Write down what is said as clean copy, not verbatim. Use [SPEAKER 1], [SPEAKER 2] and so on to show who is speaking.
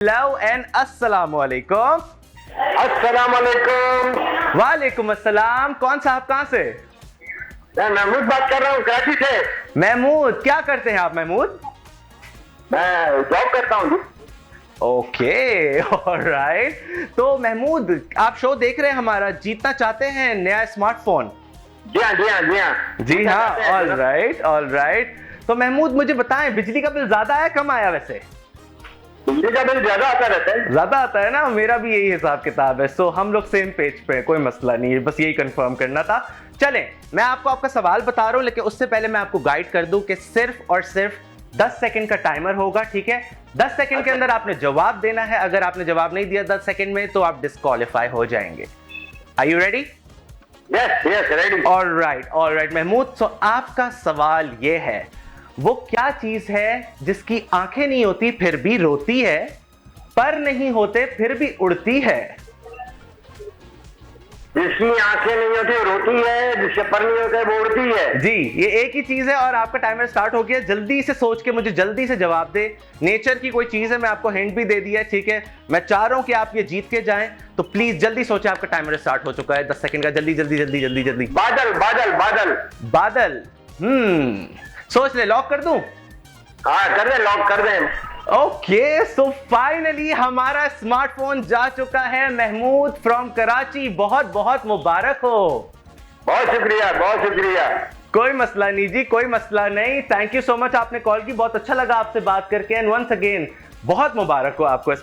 [SPEAKER 1] Hello and अस्सलाम वालेकुम।
[SPEAKER 2] अस्सलाम वालेकुम।
[SPEAKER 1] वालेकुम अस्सलाम। कौन साहब कहाँ से?
[SPEAKER 2] मैं महमूद बात कर रहा हूँ कराची से।
[SPEAKER 1] महमूद, क्या करते हैं आप महमूद?
[SPEAKER 2] मैं जॉब करता हूँ।
[SPEAKER 1] Okay, alright. तो महमूद, आप शो देख रहे हैं हमारा, जीतना चाहते हैं नया स्मार्टफोन?
[SPEAKER 2] जी हाँ जी हाँ जी हाँ
[SPEAKER 1] जी हाँ, ऑलराइट ऑलराइट। तो महमूद मुझे बताएं, बिजली का बिल ज्यादा आया कम आया? वैसे
[SPEAKER 2] बिजली का बिल ज्यादा आता रहता है।
[SPEAKER 1] ज्यादा आता है ना, मेरा भी यही हिसाब किताब है। सो हम लोग सेम पेज पे हैं, कोई मसला नहीं है, बस यही कंफर्म करना था। चलें, मैं आपको आपका सवाल बता रहा हूं, लेकिन उससे पहले मैं आपको गाइड कर दूं कि सिर्फ और सिर्फ 10 सेकंड का टाइमर होगा, ठीक है? 10 सेकंड के अंदर आपने जवाब देना है। अगर आपने जवाब नहीं दिया 10 सेकंड में तो आप डिस्क्वालीफाई हो जाएंगे। Are you ready?
[SPEAKER 2] Yes yes ready.
[SPEAKER 1] Alright Mahmood, so आपका सवाल ये है, वो क्या चीज है जिसकी आंखें नहीं होती फिर भी रोती है, पर नहीं होते फिर भी उड़ती है?
[SPEAKER 2] जिसकी आंखें नहीं होती रोती है, जिसके पर नहीं होते वो उड़ती है।
[SPEAKER 1] जी, ये एक ही चीज है और आपका टाइमर स्टार्ट हो गया। जल्दी से सोच के मुझे जल्दी से जवाब दे। नेचर की कोई चीज है, मैं आपको हिंट भी दे दिया है, ठीक है? मैं चाह रहा हूं कि आप ये जीत के जाएं, तो प्लीज जल्दी सोचे। आपका टाइमर स्टार्ट हो चुका है 10 सेकंड का। जल्दी जल्दी जल्दी जल्दी जल्दी।
[SPEAKER 2] बादल बादल बादल।
[SPEAKER 1] बादल। सोच ले, लॉक कर दूं?
[SPEAKER 2] हाँ कर दे, लॉक कर दे।
[SPEAKER 1] ओके, सो फाइनली हमारा स्मार्टफोन जा चुका है महमूद फ्रॉम कराची। बहुत बहुत मुबारक हो।
[SPEAKER 2] बहुत शुक्रिया बहुत शुक्रिया।
[SPEAKER 1] कोई मसला नहीं जी, कोई मसला नहीं। थैंक यू सो मच, आपने कॉल की, बहुत अच्छा लगा आपसे बात करके। एंड वंस अगेन बहुत मुबारक हो आपको।